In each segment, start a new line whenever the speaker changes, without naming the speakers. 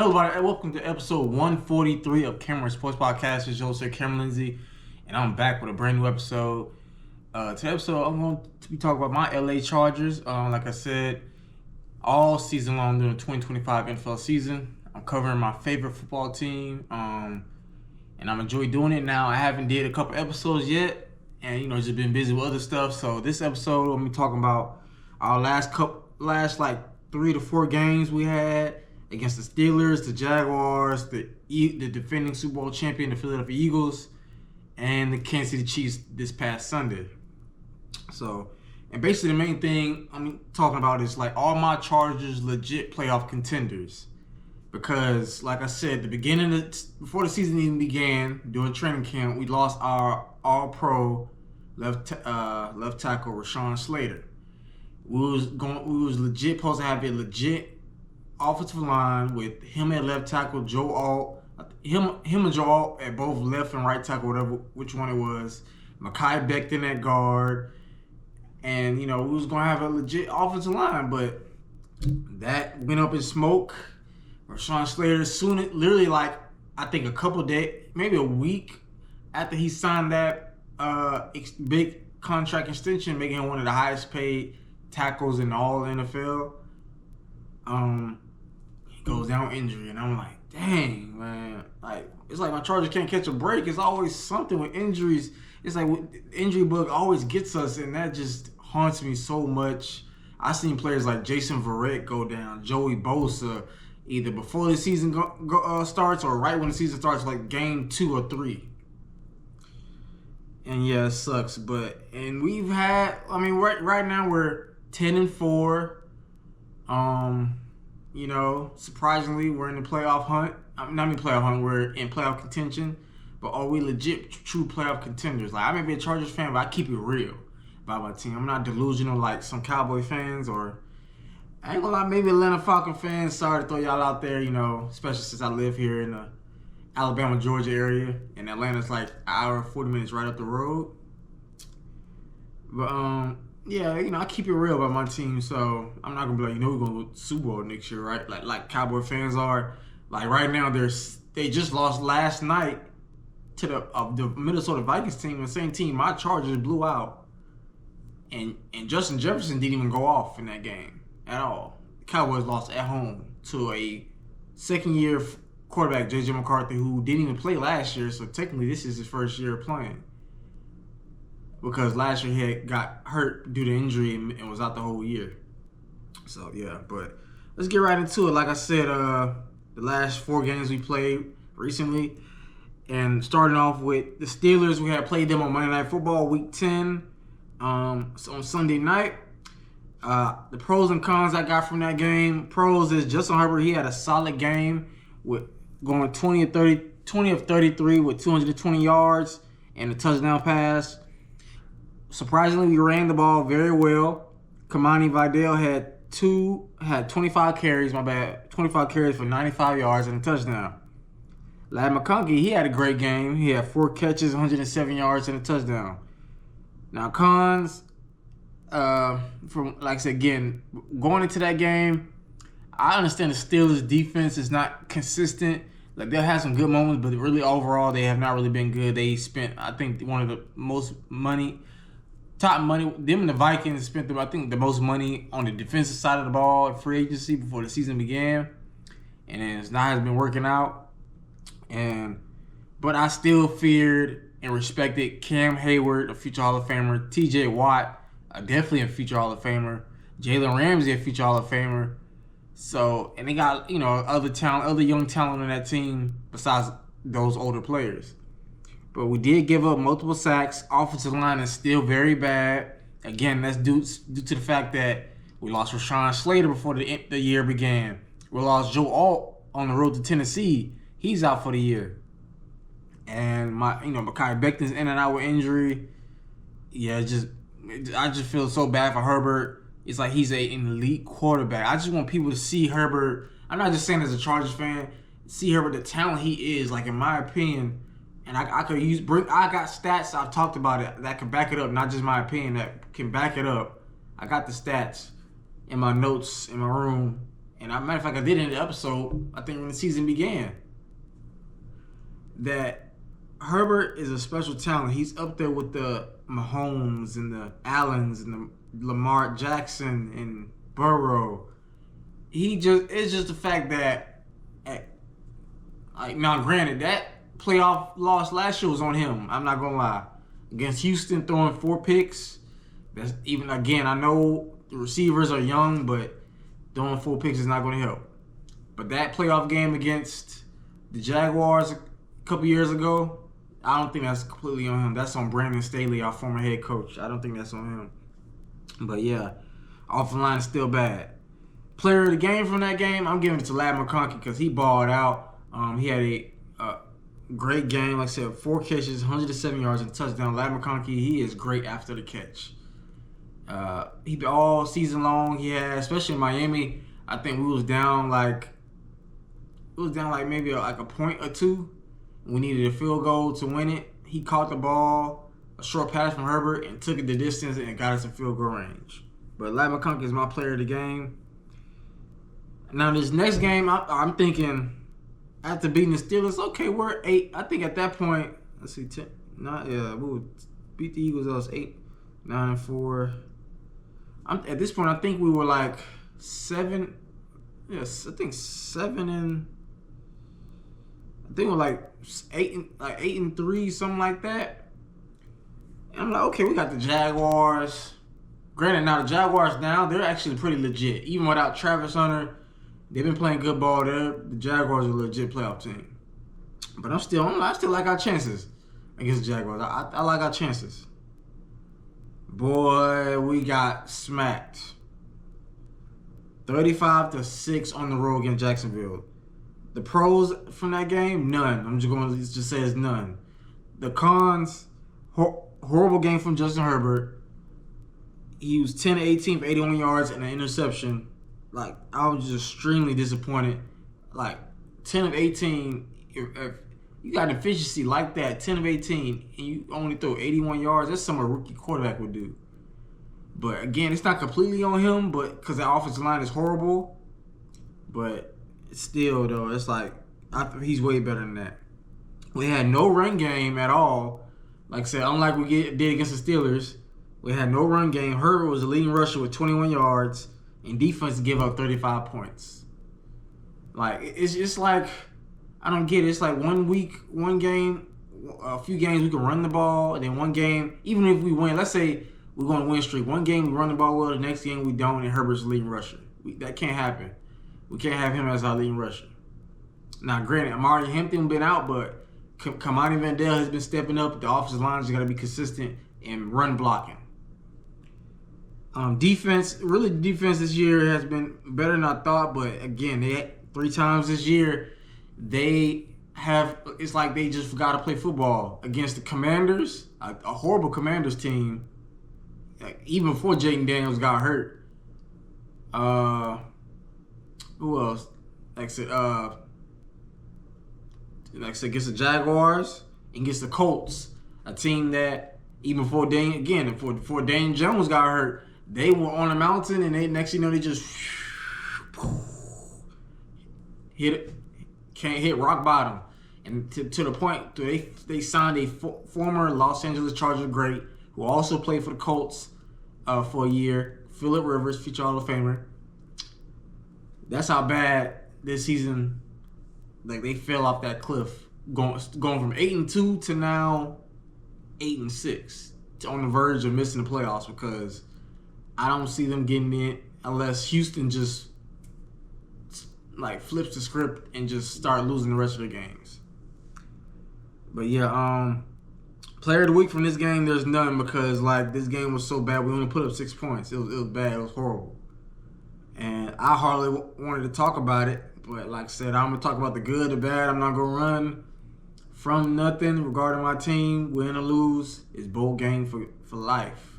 Hello, everybody, and welcome to episode 143 of Cameron Sports Podcast. It's your host, Cameron Lindsay, and I'm back with a brand new episode. Today's episode, I'm going to be talking about my LA Chargers. Like I said, all season long during the 2025 NFL season, I'm covering my favorite football team, and I'm enjoying doing it now. I haven't did a couple episodes yet, and just been busy with other stuff. So this episode, I'm going to be talking about our last 3 to 4 games we had against the Steelers, the Jaguars, the defending Super Bowl champion, the Philadelphia Eagles, and the Kansas City Chiefs this past Sunday. So, and basically the main thing I'm talking about is like all my Chargers legit playoff contenders. Because, like I said, before the season even began, during training camp, we lost our All-Pro left tackle Rashawn Slater. We was legit supposed to have a legit offensive line with him at left tackle, Joe Alt, him and Joe Alt at both left and right tackle, which one it was. Mekhi Becton at guard, and we was gonna have a legit offensive line, but that went up in smoke. Rashawn Slater literally I think a couple days, maybe a week after he signed that big contract extension, making him one of the highest paid tackles in all the NFL. He goes down with injury, and I'm like, dang, man. It's like my Chargers can't catch a break. It's always something with injuries. It's like injury bug always gets us, and that just haunts me so much. I seen players like Jason Verrett go down, Joey Bosa, either before the season starts or right when the season starts, like game 2 or 3. And yeah, it sucks. And we've had, right now we're 10-4. Surprisingly, we're in the playoff hunt. We're in playoff contention. But are we legit true playoff contenders? I may be a Chargers fan, but I keep it real about my team. I'm not delusional like some Cowboy fans, or I ain't gonna lie, maybe Atlanta Falcon fans. Sorry to throw y'all out there, especially since I live here in the Alabama, Georgia area, and Atlanta's like an hour and 40 minutes right up the road. But I keep it real about my team, so I'm not gonna be like, we're gonna go to the Super Bowl next year, right? Like Cowboy fans are. Like right now, they just lost last night to the Minnesota Vikings team, the same team my Chargers blew out, and Justin Jefferson didn't even go off in that game at all. The Cowboys lost at home to a second-year quarterback, J.J. McCarthy, who didn't even play last year, so technically this is his first year playing. Because last year he got hurt due to injury and was out the whole year. So, yeah, but let's get right into it. Like I said, the last 4 games we played recently, and starting off with the Steelers, we had played them on Monday Night Football, Week 10, on Sunday night. The pros and cons I got from that game. Pros is Justin Herbert. He had a solid game with going 20 of 33 with 220 yards and a touchdown pass. Surprisingly, we ran the ball very well. Kamani Vidal had 25 carries, 25 carries for 95 yards and a touchdown. Ladd McConkey, he had a great game. He had 4 catches, 107 yards and a touchdown. Now, cons, from like I said again, going into that game, I understand the Steelers' defense is not consistent. Like they'll have some good moments, but really overall they have not really been good. They spent, I think, one of the most top money. Them and the Vikings spent, I think, the most money on the defensive side of the ball at free agency before the season began, and it's not has been working out. But I still feared and respected Cam Hayward, a future Hall of Famer, T.J. Watt, definitely a future Hall of Famer, Jalen Ramsey, a future Hall of Famer. So, and they got other young talent on that team besides those older players. But we did give up multiple sacks. Offensive line is still very bad. Again, that's due to the fact that we lost Rashawn Slater before the year began. We lost Joe Alt on the road to Tennessee. He's out for the year. And Mekhi Becton's in and out with injury. Yeah, I just feel so bad for Herbert. It's like he's an elite quarterback. I just want people to see Herbert. I'm not just saying as a Chargers fan, see Herbert, the talent he is. Like in my opinion. And I got stats, I've talked about it, that can back it up, not just my opinion, that can back it up. I got the stats in my notes in my room, and as a matter of fact, I did in the episode, I think when the season began, that Herbert is a special talent. He's up there with the Mahomes and the Allens and the Lamar Jackson and Burrow. It's just the fact that, now granted, that playoff loss last year was on him. I'm not gonna lie. Against Houston, throwing 4 picks. That's even, again, I know the receivers are young, but throwing 4 picks is not going to help. But that playoff game against the Jaguars a couple years ago, I don't think that's completely on him. That's on Brandon Staley, our former head coach. I don't think that's on him. But yeah, offensive line is still bad. Player of the game from that game, I'm giving it to Ladd McConkey because he balled out. He had a great game. Like I said, 4 catches, 107 yards, and a touchdown. Ladd McConkey, he is great after the catch. He all season long he had, especially in Miami. I think we was down like maybe a point or two. We needed a field goal to win it. He caught the ball, a short pass from Herbert, and took it the distance and got us in field goal range. But Ladd McConkey is my player of the game. Now this next game, I'm thinking after beating the Steelers, okay, we're 8. I think at that point, let's see, 10. We would beat the Eagles. That was 8, 9, 4. At this point, I think we were like 7. Yes, I think 7 and. I think we're like 8 and 3, something like that. And I'm like, okay, we got the Jaguars. Granted, now the Jaguars now they're actually pretty legit. Even without Travis Hunter, they've been playing good ball there. The Jaguars are a legit playoff team. But I still like our chances against the Jaguars. I like our chances. Boy, we got smacked. 35-6 on the road against Jacksonville. The pros from that game, none. I'm just going to just say it's none. The cons, horrible game from Justin Herbert. He was 10-18 for 81 yards and an interception. Like, I was just extremely disappointed. Like, 10 of 18, if you got an efficiency like that, 10 of 18, and you only throw 81 yards, that's something a rookie quarterback would do. But, again, it's not completely on him, but because the offensive line is horrible. But still, though, it's like, he's way better than that. We had no run game at all. Like I said, unlike we did against the Steelers, we had no run game. Herbert was the leading rusher with 21 yards, and defense give up 35 points. Like, it's just like, I don't get it. It's like one game, a few games we can run the ball, and then one game, even if we win, let's say we're going to win streak. One game we run the ball well, the next game we don't, and Herbert's the leading rusher. That can't happen. We can't have him as our leading rusher. Now, granted, Amari Hampton been out, but Kamani Vandell has been stepping up. The offensive line has got to be consistent in run blocking. Defense this year has been better than I thought, but again, they had 3 times this year, it's like they just forgot to play football against the Commanders, a horrible Commanders team, like, even before Jaden Daniels got hurt. Who else? Like I said, against the Jaguars and against the Colts, a team that even before Daniel Jones got hurt, they were on a mountain, and next thing you know, they just can't hit rock bottom, and to the point they signed a former Los Angeles Chargers great who also played for the Colts for a year, Phillip Rivers, future Hall of Famer. That's how bad this season, like, they fell off that cliff, going from 8-2 to now 8-6, on the verge of missing the playoffs, because I don't see them getting in unless Houston just like flips the script and just start losing the rest of the games. But yeah, player of the week from this game, there's none, because like this game was so bad. We only put up 6 points. It was bad. It was horrible. And I hardly wanted to talk about it, but like I said, I'm going to talk about the good, the bad. I'm not going to run from nothing regarding my team. Win or lose, it's bowl game for life.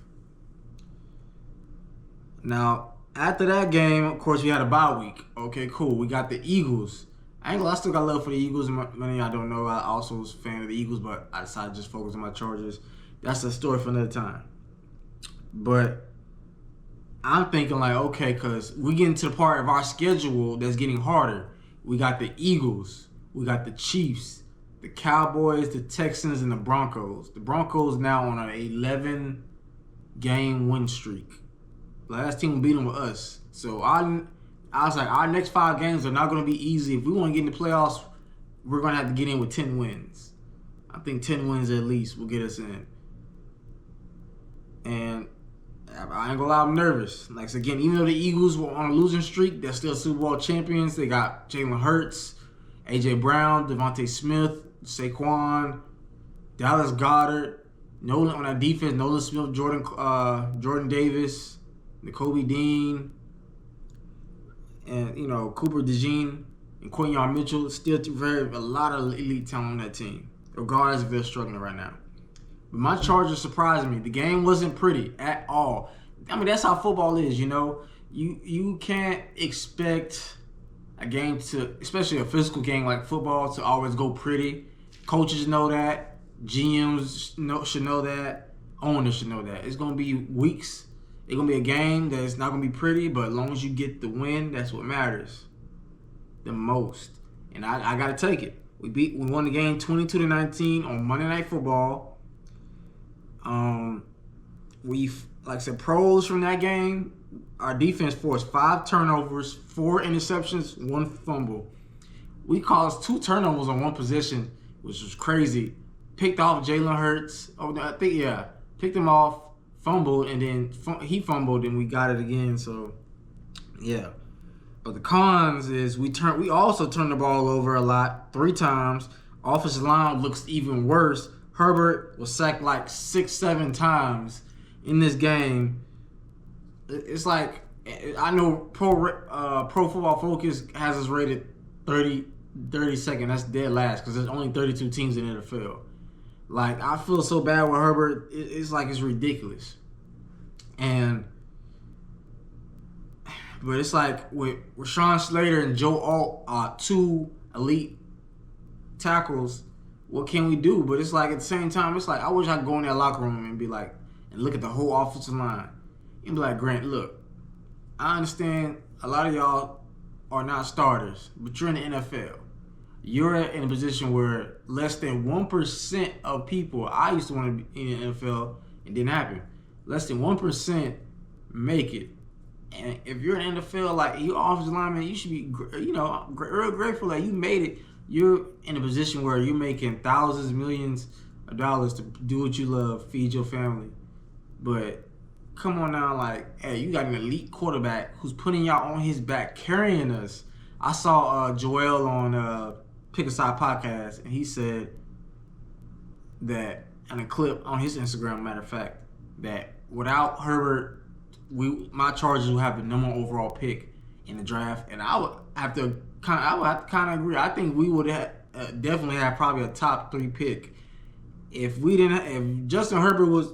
Now, after that game, of course, we had a bye week. Okay, cool. We got the Eagles. I still got love for the Eagles. Many of y'all don't know, I also was a fan of the Eagles, but I decided to just focus on my Chargers. That's a story for another time. But I'm thinking like, okay, because we getting to the part of our schedule that's getting harder. We got the Eagles, we got the Chiefs, the Cowboys, the Texans, and the Broncos. The Broncos now on an 11-game win streak. Last team beat them with us. So I was like, our next 5 games are not going to be easy. If we want to get in the playoffs, we're going to have to get in with 10 wins. I think 10 wins at least will get us in. And I ain't gonna lie, I'm nervous. Like, so again, even though the Eagles were on a losing streak, they're still Super Bowl champions. They got Jalen Hurts, A.J. Brown, Devontae Smith, Saquon, Dallas Goedert, Nolan on that defense, Nolan Smith, Jordan Davis, N'Kobe Dean, and Cooper DeJean and Quinyon Mitchell. Still a lot of elite talent on that team, regardless if they're struggling right now. But my Chargers surprised me. The game wasn't pretty at all. I mean, that's how football is, You can't expect a game to, especially a physical game like football, to always go pretty. Coaches know that. GMs should know that. Owners should know that. It's going to be weeks. It's going to be a game that's not going to be pretty, but as long as you get the win, that's what matters the most. And I got to take it. We won the game 22-19 on Monday Night Football. Like I said, pros from that game, our defense forced 5 turnovers, 4 interceptions, 1 fumble. We caused 2 turnovers on 1 possession, which was crazy. Picked off Jalen Hurts. Picked him off, fumbled, and then he fumbled, and we got it again. So, yeah. But the cons is we also turned the ball over a lot, 3 times. Offensive line looks even worse. Herbert was sacked like 6-7 times in this game. It's like, I know Pro Football Focus has us rated 32nd. That's dead last because there's only 32 teams in the NFL. Like, I feel so bad with Herbert. It's like it's ridiculous. But it's like with Rashawn Slater and Joe Alt, 2 elite tackles. What can we do? But it's like at the same time, it's like I wish I could go in that locker room and be like, and look at the whole offensive line and be like, Grant, look, I understand a lot of y'all are not starters, but you're in the NFL. You're in a position where less than 1% of people, I used to want to be in the NFL, it didn't happen. Less than 1% make it. And if you're in the NFL, like your offensive lineman, you should be, real grateful that you made it. You're in a position where you're making thousands, millions of dollars to do what you love, feed your family. But come on now, like, hey, you got an elite quarterback who's putting y'all on his back, carrying us. I saw Joel on Pick a Side podcast, and he said that in a clip on his Instagram, matter of fact, that without Herbert, my Chargers will have the number 1 overall pick in the draft, and I would have to kind of agree. I think we would have definitely have probably a top 3 pick if Justin Herbert was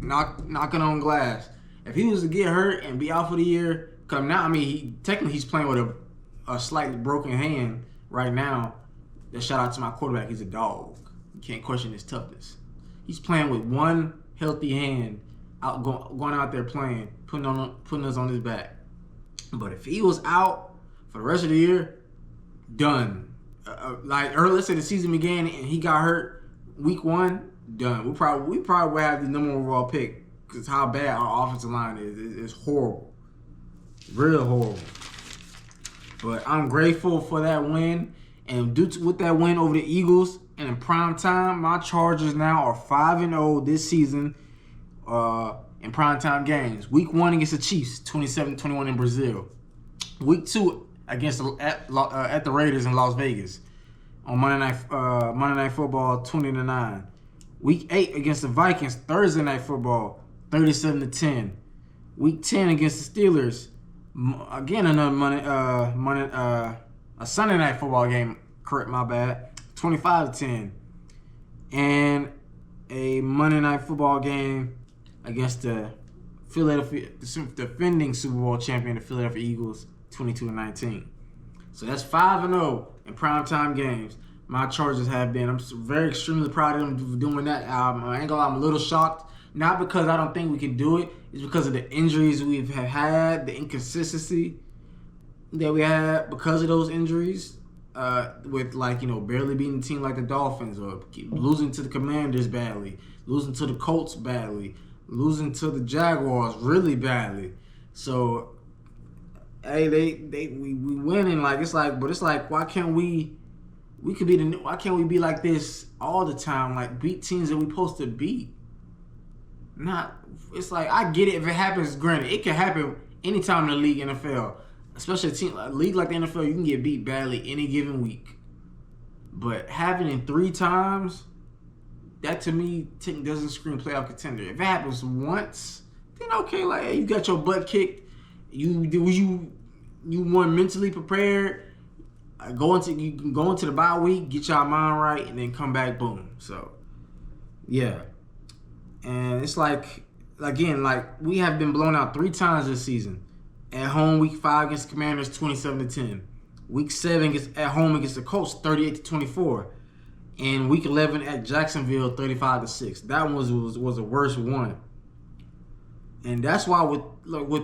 knocking on glass. If he was to get hurt and be out for the year, because now, I mean, technically he's playing with a slightly broken hand right now. Shout out to my quarterback. He's a dog. You can't question his toughness. He's playing with 1 healthy hand, going out there playing, putting us on his back. But if he was out for the rest of the year, done. Let's say the season began and he got hurt week 1, done. We probably would have the number 1 overall pick because how bad our offensive line is. It's horrible, real horrible. But I'm grateful for that win, and with that win over the Eagles and in prime time, my Chargers now are 5-0 this season. In primetime games. Week 1 against the Chiefs, 27-21 in Brazil. Week 2 against at the Raiders in Las Vegas on Monday Night Football, 20-9. Week 8 against the Vikings, Thursday Night Football, 37-10. Week 10 against the Steelers, again another a Sunday Night Football game. Correct, my bad. 25-10, and a Monday Night Football game against the defending Super Bowl champion, the Philadelphia Eagles, 22-19. So that's 5-0 in primetime games. My Chargers have been. I'm very extremely proud of them for doing that. I ain't gonna lie, I'm a little shocked Not because I don't think we can do it. It's because of the injuries we've had, the inconsistency that we had because of those injuries. With barely beating a team like the Dolphins, or losing to the Commanders badly, losing to the Colts badly, losing to the Jaguars really badly. So, hey, we winning, why can't we why can't we be like this all the time? Like, beat teams that we supposed to beat. It's like, I get it if it happens. Granted, it can happen anytime in the league, NFL. Especially a league like the NFL, you can get beat badly any given week. But having it 3 times, that to me doesn't scream playoff contender. If it happens once, then okay, like, hey, you got your butt kicked. You weren't mentally prepared. Go into the bye week, get your mind right, and then come back, boom. So, yeah. And it's like, again, like, we have been blown out 3 times this season. At home, week 5 against the Commanders, 27-10. Week 7 at home against the Colts, 38-24. And week 11 at Jacksonville, 35-6. That one was the worst one. And that's why with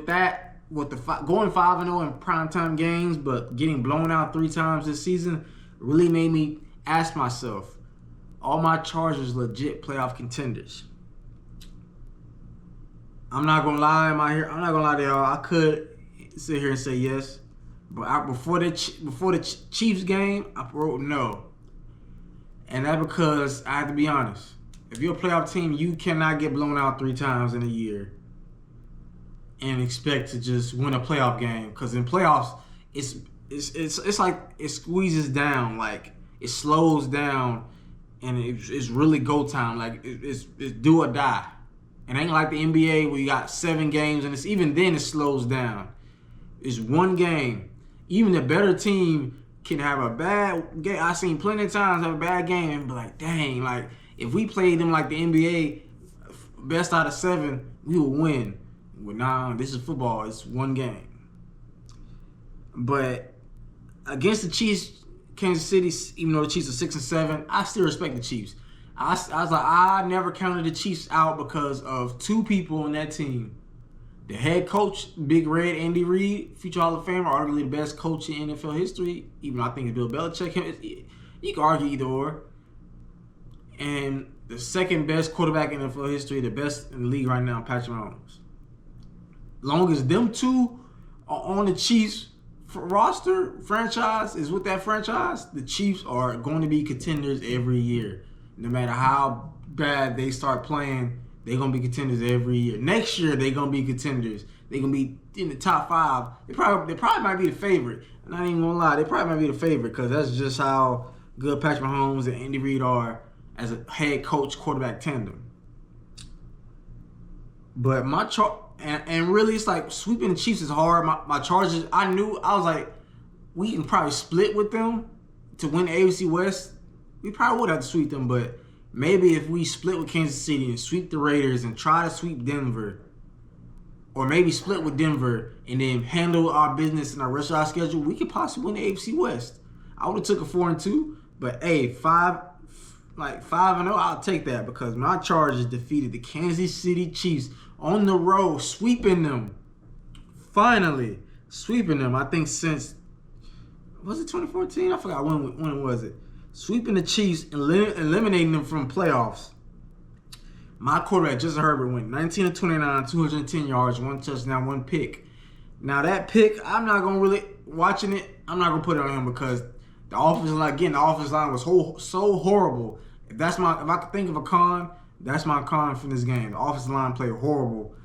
the going 5-0 in primetime games, but getting blown out 3 times this season, really made me ask myself, are my Chargers legit playoff contenders? I'm not gonna lie, I'm not gonna lie to y'all. I could sit here and say yes, but before the Chiefs game, I wrote no, and that's because I have to be honest. If you're a playoff team, you cannot get blown out 3 times in a year and expect to just win a playoff game. Because in playoffs, it's like it squeezes down, like it slows down, and it's really go time. Like it's do or die. It ain't like the NBA where you got 7 games, and even then it slows down. It's 1 game. Even the better team can have a bad game. I've seen plenty of times have a bad game and be like, dang, like if we played them like the NBA, best out of 7, we would win. But nah, this is football. It's 1 game. But against the Chiefs, Kansas City, even though the Chiefs are 6-7, I still respect the Chiefs. I was like, I never counted the Chiefs out because of 2 people on that team. The head coach, Big Red Andy Reid, future Hall of Famer, arguably the best coach in NFL history. Even though I think it's Bill Belichick. You can argue either or. And the second best quarterback in NFL history, the best in the league right now, Patrick Mahomes. Long as them 2 are on the Chiefs roster, franchise, is with that franchise, the Chiefs are going to be contenders every year. No matter how bad they start playing, they're going to be contenders every year. Next year, they're going to be contenders. They're going to be in the top 5. They probably might be the favorite. I'm not even going to lie. They probably might be the favorite because that's just how good Patrick Mahomes and Andy Reid are as a head coach quarterback tandem. But and really, it's like sweeping the Chiefs is hard. My Chargers, I was like, we can probably split with them to win the AFC West. We probably would have to sweep them, but maybe if we split with Kansas City and sweep the Raiders and try to sweep Denver, or maybe split with Denver and then handle our business and our rest of our schedule, we could possibly win the AFC West. I would have took a 4-2, but hey, 5-0, I'll take that because my Chargers defeated the Kansas City Chiefs on the road, sweeping them. Finally, sweeping them. I think since, was it 2014? I forgot when was it. Sweeping the Chiefs and eliminating them from playoffs. My quarterback, Justin Herbert, went 19-29, 210 yards, 1 touchdown, 1 pick. Now that pick, I'm not going to really, watching it, I'm not going to put it on him because the offensive line was so horrible. If I could think of a con, that's my con for this game. The offensive line played horrible.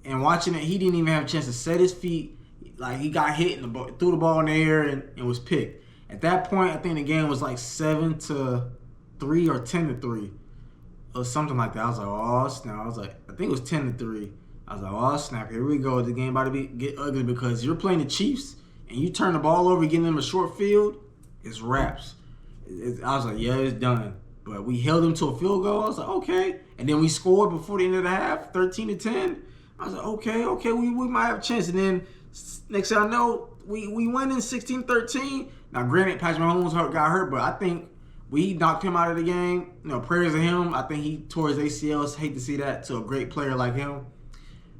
And watching it, he didn't even have a chance to set his feet. Like, he got hit and threw the ball in the air and was picked. At that point, I think the game was like 7-3 or 10-3 or something like that. I was like, oh snap! I think it was 10-3. I was like, oh snap! Here we go. The game about to get ugly because you're playing the Chiefs and you turn the ball over, getting them a short field. It's wraps. I was like, yeah, it's done. But we held them to a field goal. I was like, okay. And then we scored before the end of the half, 13-10. I was like, okay, we might have a chance. And then next thing I know, we went in 16-13. Now, granted, Patrick Mahomes got hurt, but I think We knocked him out of the game. Prayers to him. I think he tore his ACLs. Hate to see that to a great player like him.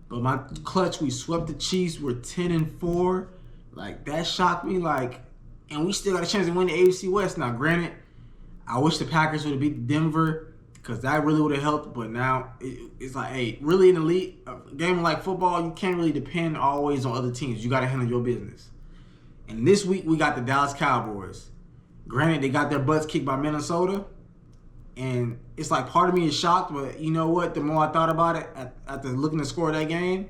But my clutch, we swept the Chiefs. We're 10-4. Like, that shocked me. Like, and we still got a chance to win the AFC West. Now, granted, I wish the Packers would have beat Denver because that really would have helped. But now it's like, hey, really in the league, a game like football, you can't really depend always on other teams. You got to handle your business. And this week, we got the Dallas Cowboys. Granted, they got their butts kicked by Minnesota. And it's like part of me is shocked, but you know what? The more I thought about it, after looking at the score of that game,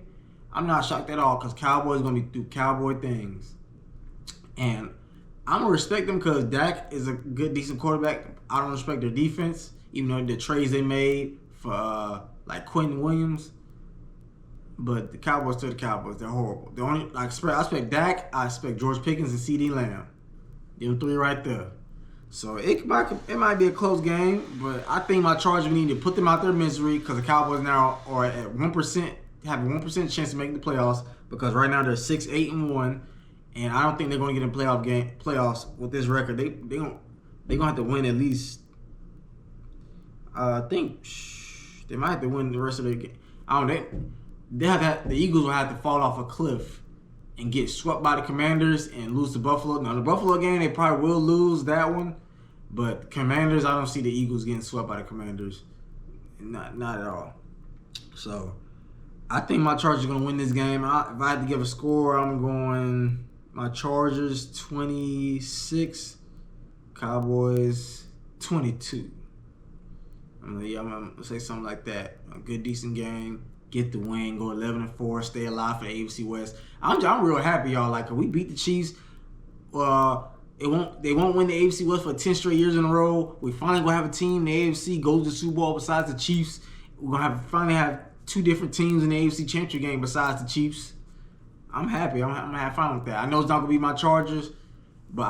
I'm not shocked at all because Cowboys going to be through Cowboy things. And I'm going to respect them because Dak is a good, decent quarterback. I don't respect their defense, even though the trades they made for like Quentin Williams. But the Cowboys still the Cowboys. They're horrible. The only I expect Dak, I expect George Pickens and CeeDee Lamb. Them three right there. So it might be a close game, but I think my Chargers, we need to put them out their misery because the Cowboys now are at 1%, have a 1% chance to make the playoffs because right now they're 6-8-1, and I don't think they're going to get in playoffs with this record. They're gonna have to win at least. I think they might have to win the rest of the game. I don't know. The Eagles will have to fall off a cliff and get swept by the Commanders and lose to Buffalo. Now, the Buffalo game, they probably will lose that one. But the Commanders, I don't see the Eagles getting swept by the Commanders. Not at all. So, I think my Chargers are going to win this game. If I had to give a score, I'm going my Chargers 26, Cowboys 22. I'm going to say something like that. A good, decent game. Get the win, go 11-4, stay alive for the AFC West. I'm real happy, y'all. Like, we beat the Chiefs. They won't win the AFC West for 10 straight years in a row. We finally gonna have a team in the AFC go to the Super Bowl besides the Chiefs. We're gonna finally have two different teams in the AFC Championship game besides the Chiefs. I'm happy. I'm gonna have fun with that. I know it's not gonna be my Chargers, but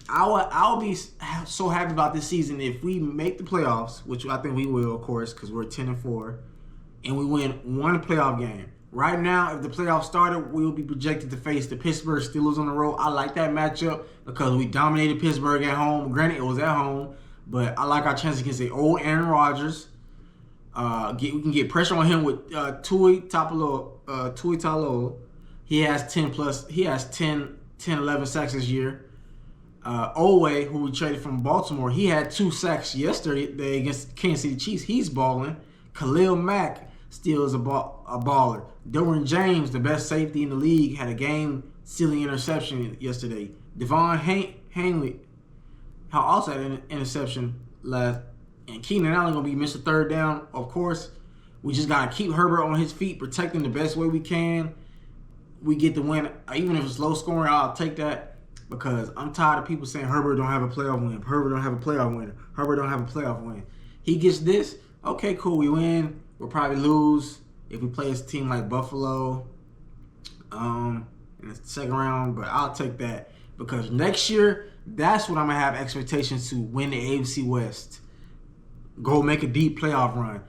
I'll be so happy about this season if we make the playoffs, which I think we will, of course, because we're 10-4. And we win one playoff game. Right now, if the playoffs started, we will be projected to face the Pittsburgh Steelers on the road. I like that matchup because we dominated Pittsburgh at home. Granted, it was at home, but I like our chances against the old Aaron Rodgers. We can get pressure on him with Tui Talovailoa. He has 11 sacks this year. Owe, who we traded from Baltimore, he had 2 sacks yesterday against Kansas City Chiefs. He's balling. Khalil Mack still is a baller. Derwin James, the best safety in the league, had a game-sealing interception yesterday. Devon Hanley also had an interception last. And Keenan Allen going to be Mr. Third Down, of course. We just got to keep Herbert on his feet, protect him the best way we can. We get the win. Even if it's low scoring, I'll take that because I'm tired of people saying Herbert don't have a playoff win. Herbert don't have a playoff win. Herbert don't have a playoff win. He gets this. Okay, cool. We win. We'll probably lose if we play a team like Buffalo in the second round, but I'll take that because next year, that's what I'm going to have expectations to win the AFC West. Go make a deep playoff run.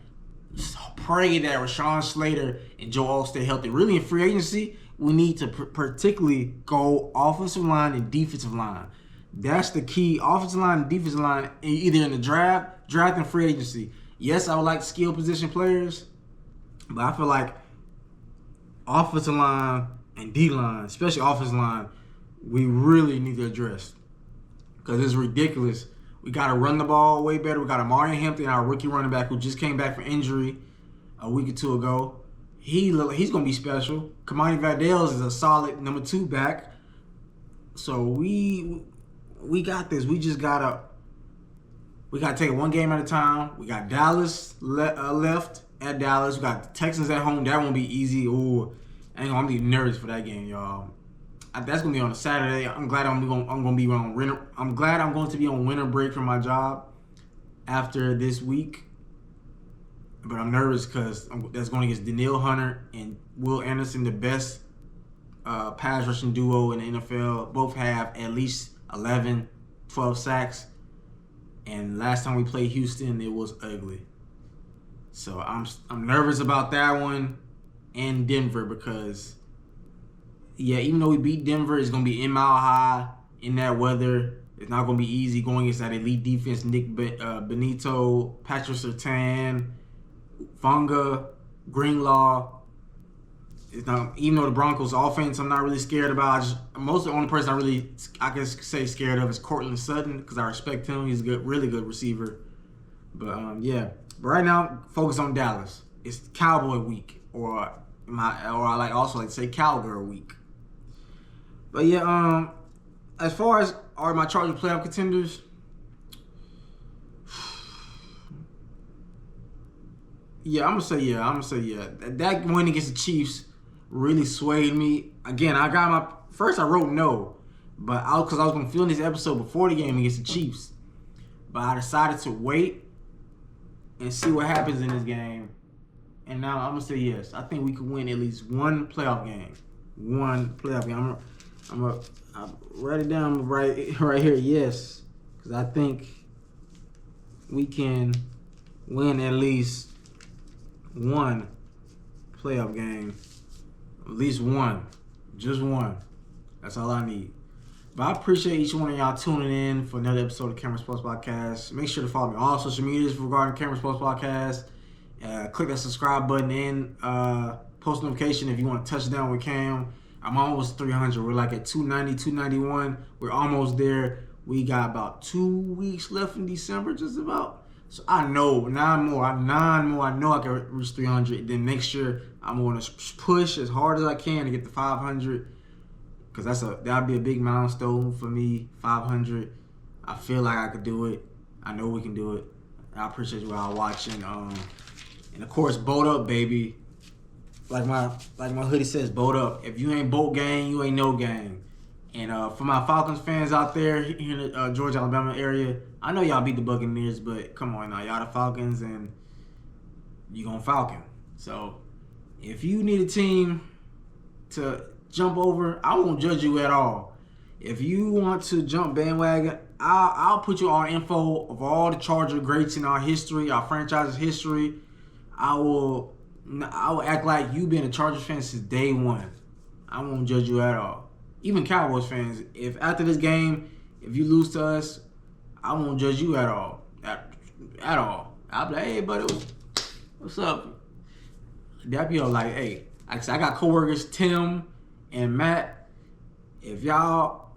Just pray that Rashawn Slater and Joe Alt stay healthy. Really, in free agency, we need to particularly go offensive line and defensive line. That's the key. Offensive line and defensive line, either in the draft and free agency. Yes, I would like skill position players, but I feel like offensive line and D-line, especially offensive line, we really need to address because it's ridiculous. We got to run the ball way better. We got Amari Hampton, our rookie running back, who just came back from injury a week or two ago. He's going to be special. Kamani Valdez is a solid number 2 back. So we got this. We just got to... We got to take it one game at a time. We got Dallas left at Dallas. We got the Texans at home. That won't be easy. Ooh, I'm going to be nervous for that game, y'all. That's going to be on a Saturday. I'm glad I'm going to be on winter. I'm glad I'm going to be on winter break from my job after this week. But I'm nervous because that's going against Danielle Hunter and Will Anderson, the best pass rushing duo in the NFL. Both have at least 11, 12 sacks. And last time we played Houston, it was ugly. So I'm nervous about that one and Denver because, yeah, even though we beat Denver, it's going to be in Mile High, in that weather. It's not going to be easy going against that elite defense. Nick Benito, Patrick Surtain, Funga, Greenlaw. It's not, even though the Broncos' offense I'm not really scared about. The only person I can say scared of is Cortland Sutton because I respect him. He's a good, really good receiver. But But right now, focus on Dallas. It's Cowboy week, or I like to say Cowgirl week. But as far as are my Chargers playoff contenders, I'm gonna say yeah. That win against the Chiefs really swayed me. Again, I wrote no, but because I was gonna film this episode before the game against the Chiefs, but I decided to wait and see what happens in this game. And now I'm gonna say yes. I think we could win at least one playoff game. I'm write it down right here. Yes, because I think we can win at least one playoff game. At least one. Just one. That's all I need. But I appreciate each one of y'all tuning in for another episode of Camera Sports Podcast. Make sure to follow me on all social medias regarding Camera Sports Podcast. Click that subscribe button and post notification if you want to touch down with Cam. I'm almost 300. We're like at 290, 291. We're almost there. We got about 2 weeks left in December, just about. So I know 9 more. I know I can reach 300. Then next year I'm going to push as hard as I can to get to 500, because that'd be a big milestone for me. 500. I feel like I could do it. I know we can do it. I appreciate you all watching. And of course, boat up, baby. Like my hoodie says, boat up. If you ain't boat gang, you ain't no gang. And for my Falcons fans out there here in the Georgia, Alabama area, I know y'all beat the Buccaneers, but come on now, y'all the Falcons, and you gonna Falcon. So if you need a team to jump over, I won't judge you at all. If you want to jump bandwagon, I'll put you on info of all the Charger greats in our history, our franchise's history. I will act like you've been a Chargers fan since day one. I won't judge you at all. Even Cowboys fans, if after this game, if you lose to us, I won't judge you at all. At all. I'll be like, hey, buddy, what's up? That'd be all like, hey, I got coworkers Tim and Matt. If y'all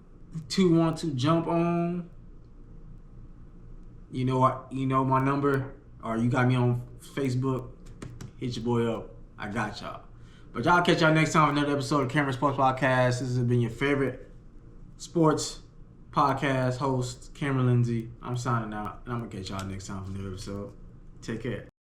two want to jump on, you know my number, or you got me on Facebook, hit your boy up. I got y'all. But y'all catch y'all next time on another episode of Camera Sports Podcast. This has been your favorite sports podcast host, Cameron Lindsay. I'm signing out, and I'm going to catch y'all next time for another episode. Take care.